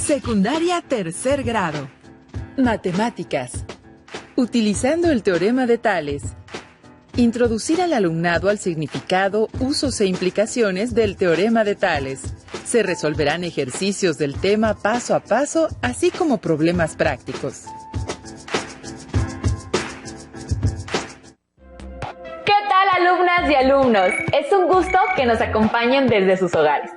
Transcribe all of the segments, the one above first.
Secundaria tercer grado. Matemáticas. Utilizando el teorema de Tales. Introducir al alumnado al significado, usos e implicaciones del teorema de Tales. Se resolverán ejercicios del tema paso a paso, así como problemas prácticos. ¿Qué tal, alumnas y alumnos? Es un gusto que nos acompañen desde sus hogares.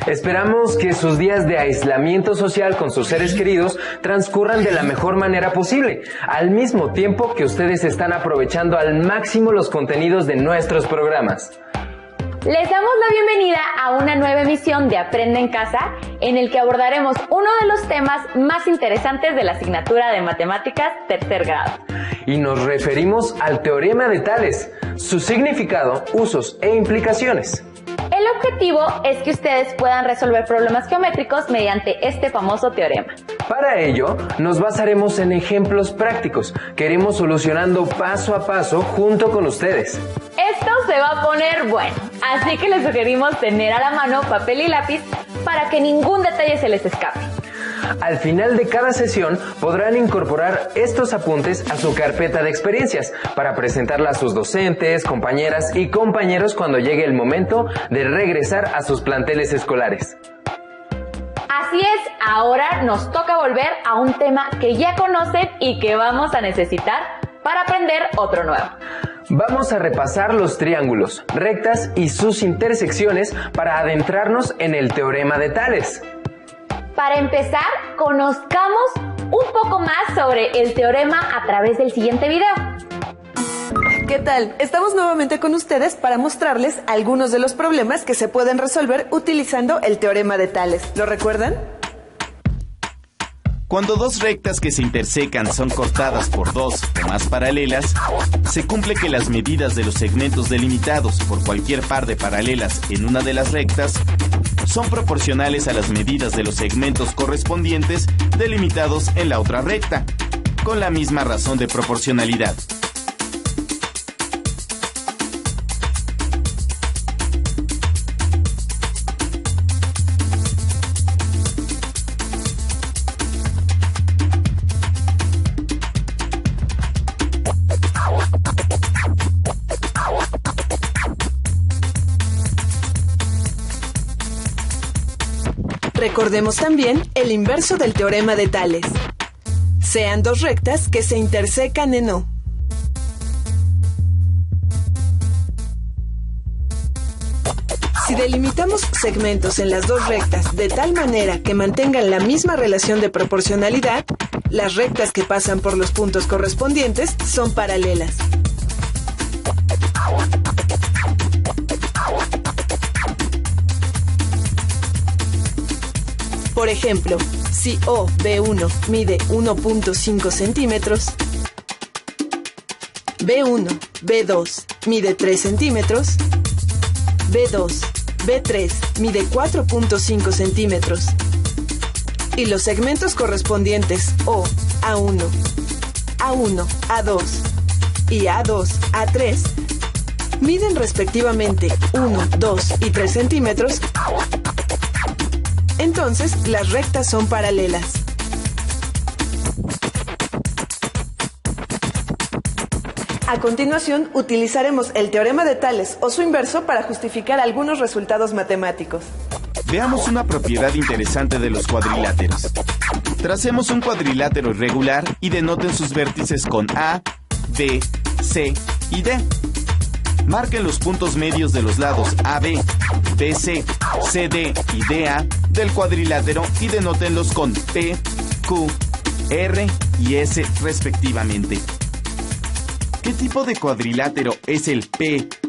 Esperamos que sus días de aislamiento social con sus seres queridos transcurran de la mejor manera posible, al mismo tiempo que ustedes están aprovechando al máximo los contenidos de nuestros programas. Les damos la bienvenida a una nueva emisión de Aprende en Casa, en el que abordaremos uno de los temas más interesantes de la asignatura de Matemáticas tercer grado. Y nos referimos al teorema de Tales, su significado, usos e implicaciones. El objetivo es que ustedes puedan resolver problemas geométricos mediante este famoso teorema. Para ello, nos basaremos en ejemplos prácticos que iremos solucionando paso a paso junto con ustedes. Esto se va a poner bueno, así que les sugerimos tener a la mano papel y lápiz para que ningún detalle se les escape. Al final de cada sesión podrán incorporar estos apuntes a su carpeta de experiencias para presentarla a sus docentes, compañeras y compañeros cuando llegue el momento de regresar a sus planteles escolares. Así es, ahora nos toca volver a un tema que ya conocen y que vamos a necesitar para aprender otro nuevo. Vamos a repasar los triángulos, rectas y sus intersecciones para adentrarnos en el teorema de Tales. Para empezar, conozcamos un poco más sobre el teorema a través del siguiente video. ¿Qué tal? Estamos nuevamente con ustedes para mostrarles algunos de los problemas que se pueden resolver utilizando el teorema de Tales. ¿Lo recuerdan? Cuando dos rectas que se intersecan son cortadas por dos o más paralelas, se cumple que las medidas de los segmentos delimitados por cualquier par de paralelas en una de las rectas son proporcionales a las medidas de los segmentos correspondientes delimitados en la otra recta, con la misma razón de proporcionalidad. Recordemos también el inverso del teorema de Tales. Sean dos rectas que se intersecan en O. Si delimitamos segmentos en las dos rectas de tal manera que mantengan la misma relación de proporcionalidad, las rectas que pasan por los puntos correspondientes son paralelas. Por ejemplo, si OB1 mide 1.5 centímetros, B1, B2 mide 3 centímetros, B2, B3 mide 4.5 centímetros, y los segmentos correspondientes O, A1, A1, A2 y A2, A3 miden respectivamente 1, 2 y 3 centímetros, entonces las rectas son paralelas. A continuación, utilizaremos el teorema de Tales o su inverso para justificar algunos resultados matemáticos. Veamos una propiedad interesante de los cuadriláteros. Tracemos un cuadrilátero irregular y denoten sus vértices con A, B, C y D. Marquen los puntos medios de los lados AB, BC, CD y DA del cuadrilátero y denótenlos con P, Q, R y S respectivamente. ¿Qué tipo de cuadrilátero es el PQRS?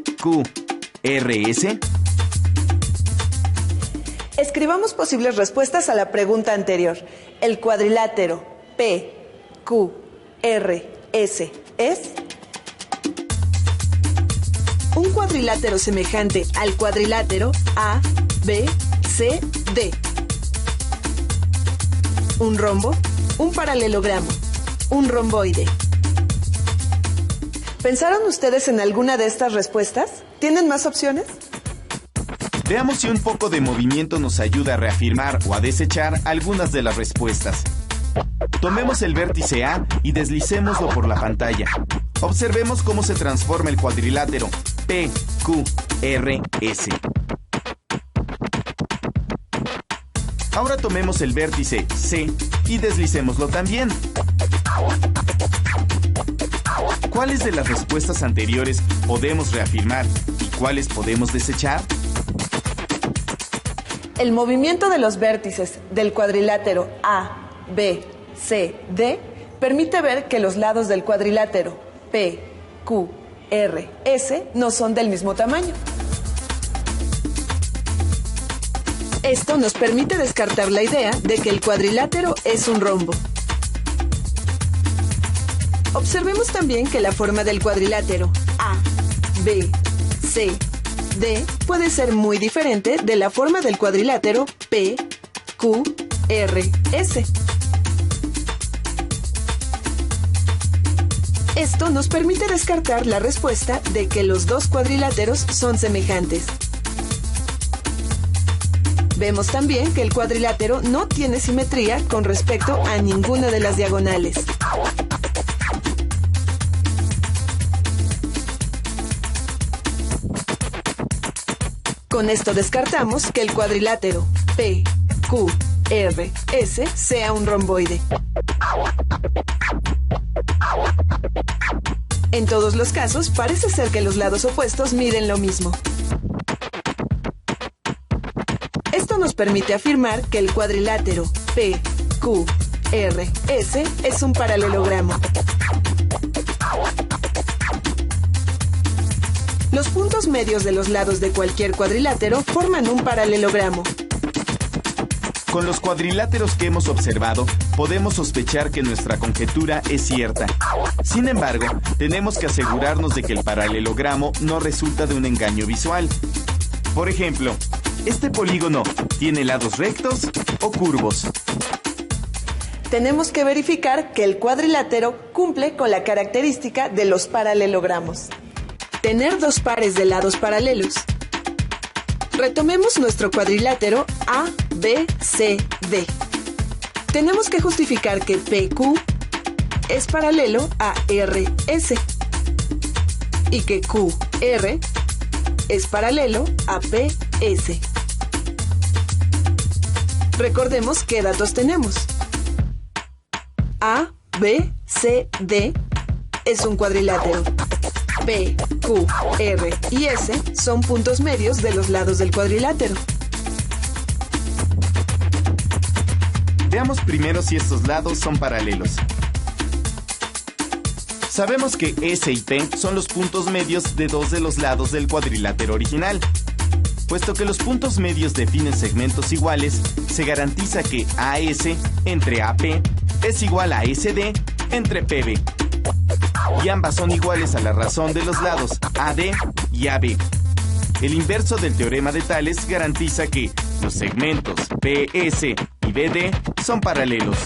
Escribamos posibles respuestas a la pregunta anterior. El cuadrilátero PQRS es un cuadrilátero semejante al cuadrilátero ABCD. Un rombo, un paralelogramo, un romboide. ¿Pensaron ustedes en alguna de estas respuestas? ¿Tienen más opciones? Veamos si un poco de movimiento nos ayuda a reafirmar o a desechar algunas de las respuestas. Tomemos el vértice A y deslicémoslo por la pantalla. Observemos cómo se transforma el cuadrilátero PQRS. Ahora tomemos el vértice C y deslicémoslo también. ¿Cuáles de las respuestas anteriores podemos reafirmar y cuáles podemos desechar? El movimiento de los vértices del cuadrilátero A, B, C, D permite ver que los lados del cuadrilátero P, Q, R, S no son del mismo tamaño. Esto nos permite descartar la idea de que el cuadrilátero es un rombo. Observemos también que la forma del cuadrilátero A, B, C, D puede ser muy diferente de la forma del cuadrilátero P, Q, R, S. Esto nos permite descartar la respuesta de que los dos cuadriláteros son semejantes. Vemos también que el cuadrilátero no tiene simetría con respecto a ninguna de las diagonales. Con esto descartamos que el cuadrilátero P, Q, R, S sea un romboide. En todos los casos, parece ser que los lados opuestos miden lo mismo. Esto nos permite afirmar que el cuadrilátero P, Q, R, S es un paralelogramo. Los puntos medios de los lados de cualquier cuadrilátero forman un paralelogramo. Con los cuadriláteros que hemos observado, podemos sospechar que nuestra conjetura es cierta. Sin embargo, tenemos que asegurarnos de que el paralelogramo no resulta de un engaño visual. Por ejemplo, ¿este polígono tiene lados rectos o curvos? Tenemos que verificar que el cuadrilátero cumple con la característica de los paralelogramos. Tener dos pares de lados paralelos. Retomemos nuestro cuadrilátero A, B, C, D. Tenemos que justificar que PQ es paralelo a RS y que QR es paralelo a PS. Recordemos qué datos tenemos. A, B, C, D es un cuadrilátero. P, Q, R y S son puntos medios de los lados del cuadrilátero. Veamos primero si estos lados son paralelos. Sabemos que S y P son los puntos medios de dos de los lados del cuadrilátero original. Puesto que los puntos medios definen segmentos iguales, se garantiza que AS entre AP es igual a SD entre PB. Y ambas son iguales a la razón de los lados AD y AB. El inverso del teorema de Tales garantiza que los segmentos PS y BD son paralelos.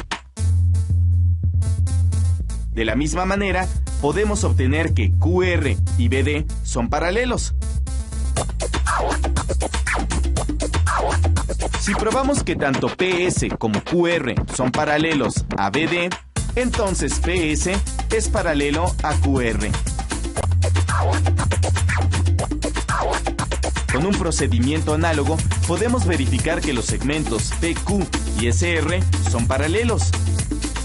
De la misma manera, podemos obtener que QR y BD son paralelos. Si probamos que tanto PS como QR son paralelos a BD, entonces PS es paralelo a QR. Con un procedimiento análogo, podemos verificar que los segmentos PQ y SR son paralelos.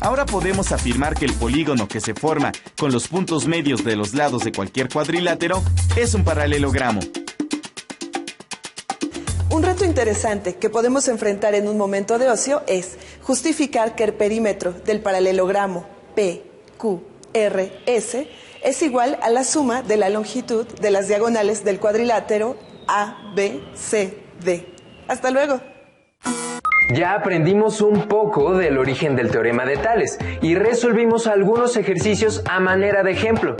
Ahora podemos afirmar que el polígono que se forma con los puntos medios de los lados de cualquier cuadrilátero es un paralelogramo. Un reto interesante que podemos enfrentar en un momento de ocio es justificar que el perímetro del paralelogramo P, Q, R, S es igual a la suma de la longitud de las diagonales del cuadrilátero A, B, C, D. ¡Hasta luego! Ya aprendimos un poco del origen del teorema de Tales y resolvimos algunos ejercicios a manera de ejemplo.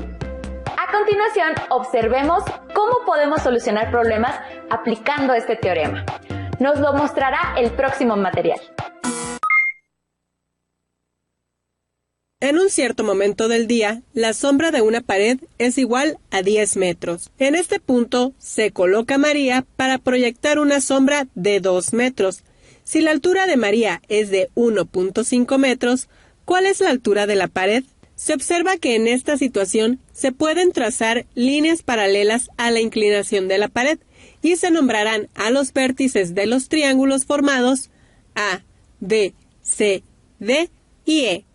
A continuación, observemos cómo podemos solucionar problemas aplicando este teorema. Nos lo mostrará el próximo material. En un cierto momento del día, la sombra de una pared es igual a 10 metros. En este punto se coloca María para proyectar una sombra de 2 metros. Si la altura de María es de 1.5 metros, ¿cuál es la altura de la pared? Se observa que en esta situación se pueden trazar líneas paralelas a la inclinación de la pared y se nombrarán a los vértices de los triángulos formados A, B, C, D y E,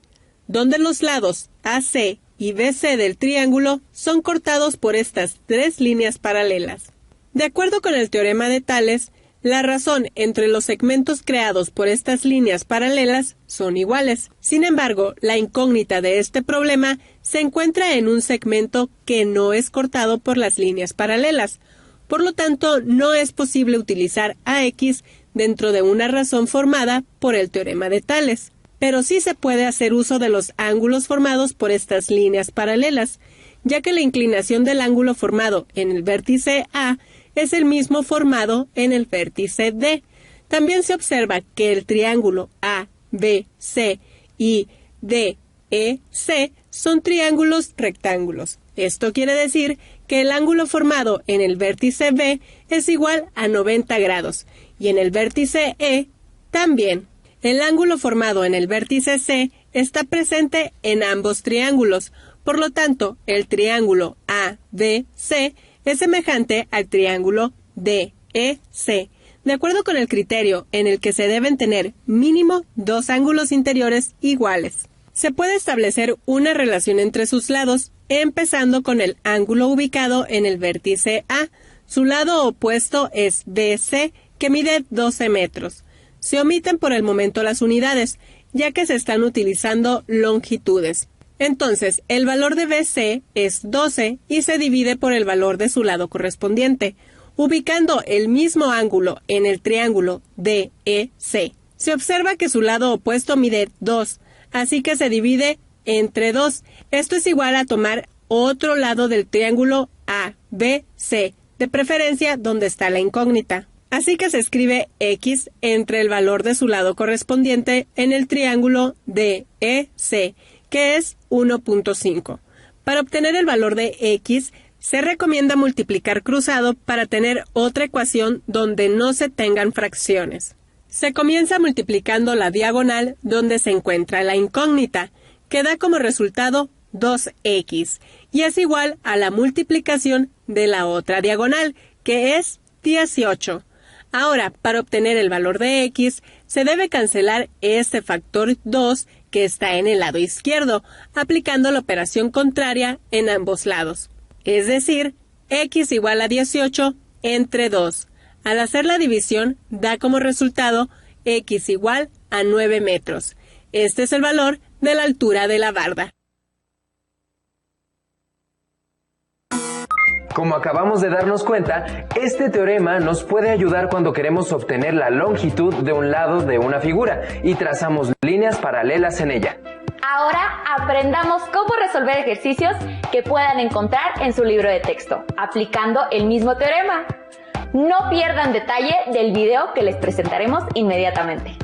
donde los lados AC y BC del triángulo son cortados por estas 3 líneas paralelas. De acuerdo con el teorema de Tales, la razón entre los segmentos creados por estas líneas paralelas son iguales. Sin embargo, la incógnita de este problema se encuentra en un segmento que no es cortado por las líneas paralelas. Por lo tanto, no es posible utilizar AX dentro de una razón formada por el teorema de Tales. Pero sí se puede hacer uso de los ángulos formados por estas líneas paralelas, ya que la inclinación del ángulo formado en el vértice A es el mismo formado en el vértice D. También se observa que el triángulo A, B, C y D, E, C son triángulos rectángulos. Esto quiere decir que el ángulo formado en el vértice B es igual a 90 grados y en el vértice E también. El ángulo formado en el vértice C está presente en ambos triángulos, por lo tanto, el triángulo ABC es semejante al triángulo DEC, de acuerdo con el criterio en el que se deben tener mínimo 2 ángulos interiores iguales. Se puede establecer una relación entre sus lados, empezando con el ángulo ubicado en el vértice A. Su lado opuesto es BC, que mide 12 metros. Se omiten por el momento las unidades, ya que se están utilizando longitudes. Entonces, el valor de BC es 12 y se divide por el valor de su lado correspondiente, ubicando el mismo ángulo en el triángulo DEC. Se observa que su lado opuesto mide 2, así que se divide entre 2. Esto es igual a tomar otro lado del triángulo ABC, de preferencia donde está la incógnita. Así que se escribe X entre el valor de su lado correspondiente en el triángulo DEC, que es 1.5. Para obtener el valor de X, se recomienda multiplicar cruzado para tener otra ecuación donde no se tengan fracciones. Se comienza multiplicando la diagonal donde se encuentra la incógnita, que da como resultado 2X, y es igual a la multiplicación de la otra diagonal, que es 18. Ahora, para obtener el valor de X, se debe cancelar este factor 2 que está en el lado izquierdo, aplicando la operación contraria en ambos lados. Es decir, X igual a 18 entre 2. Al hacer la división, da como resultado X igual a 9 metros. Este es el valor de la altura de la barda. Como acabamos de darnos cuenta, este teorema nos puede ayudar cuando queremos obtener la longitud de un lado de una figura y trazamos líneas paralelas en ella. Ahora aprendamos cómo resolver ejercicios que puedan encontrar en su libro de texto, aplicando el mismo teorema. No pierdan detalle del video que les presentaremos inmediatamente.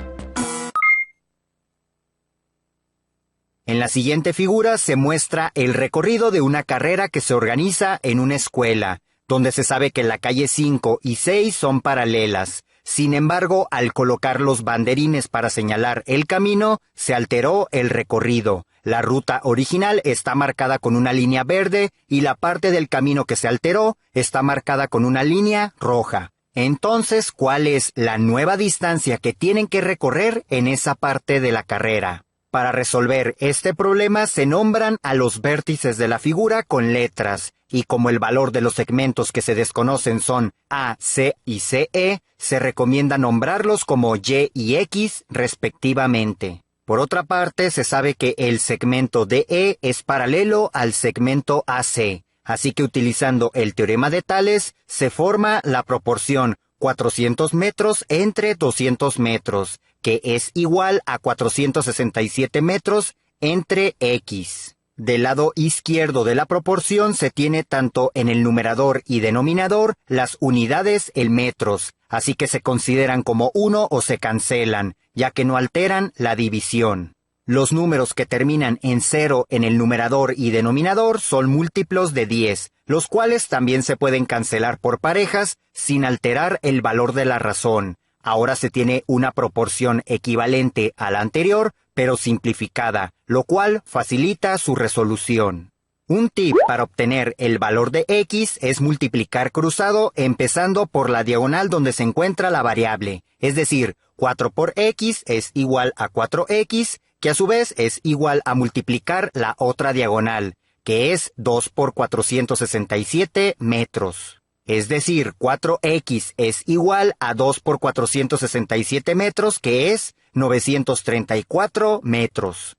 En la siguiente figura se muestra el recorrido de una carrera que se organiza en una escuela, donde se sabe que la calle 5 y 6 son paralelas. Sin embargo, al colocar los banderines para señalar el camino, se alteró el recorrido. La ruta original está marcada con una línea verde y la parte del camino que se alteró está marcada con una línea roja. Entonces, ¿cuál es la nueva distancia que tienen que recorrer en esa parte de la carrera? Para resolver este problema se nombran a los vértices de la figura con letras, y como el valor de los segmentos que se desconocen son A, C y CE, se recomienda nombrarlos como Y y X respectivamente. Por otra parte, se sabe que el segmento DE es paralelo al segmento AC, así que utilizando el teorema de Tales, se forma la proporción 400 metros entre 200 metros, que es igual a 467 metros entre X. Del lado izquierdo de la proporción se tiene tanto en el numerador y denominador las unidades en metros, así que se consideran como 1 o se cancelan, ya que no alteran la división. Los números que terminan en 0 en el numerador y denominador son múltiplos de 10, los cuales también se pueden cancelar por parejas sin alterar el valor de la razón. Ahora se tiene una proporción equivalente a la anterior, pero simplificada, lo cual facilita su resolución. Un tip para obtener el valor de x es multiplicar cruzado empezando por la diagonal donde se encuentra la variable, es decir, 4 por x es igual a 4x, que a su vez es igual a multiplicar la otra diagonal, que es 2 por 467 metros. Es decir, 4x es igual a 2 por 467 metros, que es 934 metros.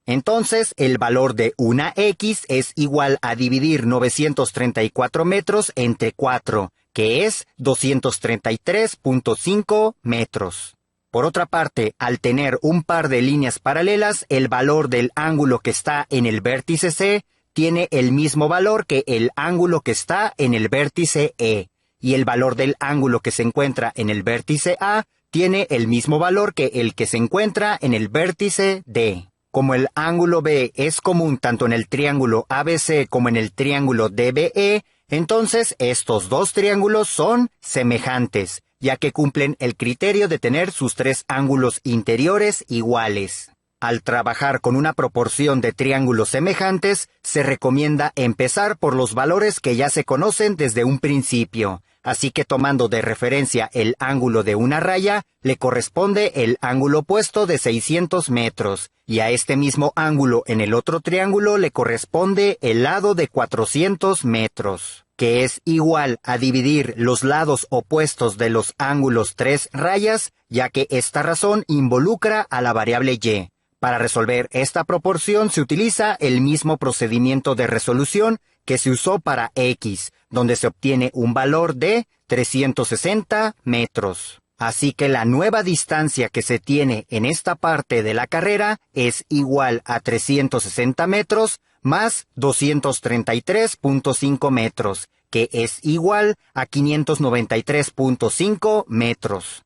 Entonces, el valor de una x es igual a dividir 934 metros entre 4, que es 233.5 metros. Por otra parte, al tener un par de líneas paralelas, el valor del ángulo que está en el vértice C tiene el mismo valor que el ángulo que está en el vértice E, y el valor del ángulo que se encuentra en el vértice A tiene el mismo valor que el que se encuentra en el vértice D. Como el ángulo B es común tanto en el triángulo ABC como en el triángulo DBE, entonces estos dos triángulos son semejantes, ya que cumplen el criterio de tener sus tres ángulos interiores iguales. Al trabajar con una proporción de triángulos semejantes, se recomienda empezar por los valores que ya se conocen desde un principio. Así que tomando de referencia el ángulo de una raya, le corresponde el ángulo opuesto de 600 metros, y a este mismo ángulo en el otro triángulo le corresponde el lado de 400 metros, que es igual a dividir los lados opuestos de los ángulos 3 rayas, ya que esta razón involucra a la variable y. Para resolver esta proporción se utiliza el mismo procedimiento de resolución que se usó para x, donde se obtiene un valor de 360 metros. Así que la nueva distancia que se tiene en esta parte de la carrera es igual a 360 metros más 233.5 metros, que es igual a 593.5 metros.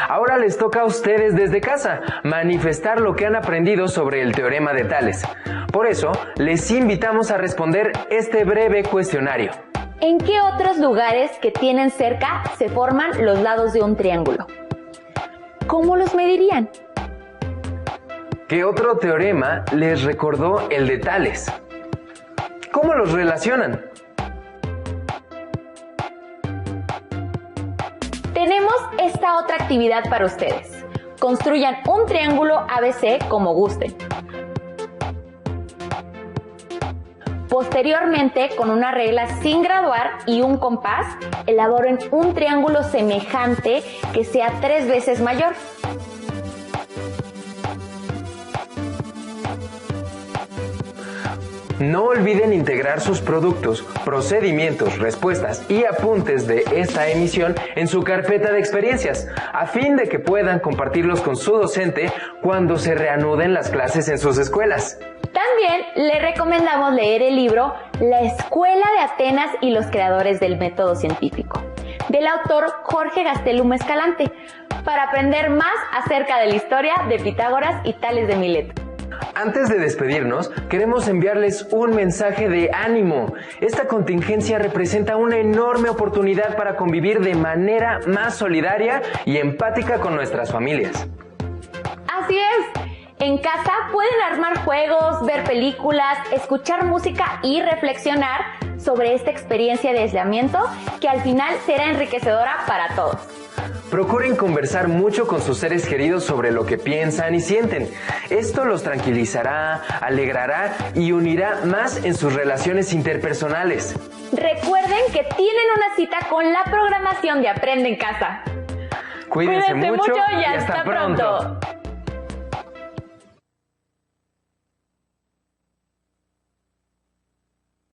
Ahora les toca a ustedes desde casa manifestar lo que han aprendido sobre el teorema de Tales. Por eso, les invitamos a responder este breve cuestionario. ¿En qué otros lugares que tienen cerca se forman los lados de un triángulo? ¿Cómo los medirían? ¿Qué otro teorema les recordó el de Tales? ¿Cómo los relacionan? Tenemos esta otra actividad para ustedes. Construyan un triángulo ABC como gusten. Posteriormente, con una regla sin graduar y un compás, elaboren un triángulo semejante que sea 3 veces mayor. No olviden integrar sus productos, procedimientos, respuestas y apuntes de esta emisión en su carpeta de experiencias, a fin de que puedan compartirlos con su docente cuando se reanuden las clases en sus escuelas. También le recomendamos leer el libro La Escuela de Atenas y los creadores del método científico, del autor Jorge Gastelum Escalante, para aprender más acerca de la historia de Pitágoras y Tales de Mileto. Antes de despedirnos, queremos enviarles un mensaje de ánimo. Esta contingencia representa una enorme oportunidad para convivir de manera más solidaria y empática con nuestras familias. Así es. En casa pueden armar juegos, ver películas, escuchar música y reflexionar sobre esta experiencia de aislamiento que al final será enriquecedora para todos. Procuren conversar mucho con sus seres queridos sobre lo que piensan y sienten. Esto los tranquilizará, alegrará y unirá más en sus relaciones interpersonales. Recuerden que tienen una cita con la programación de Aprende en Casa. Cuídense mucho y hasta pronto.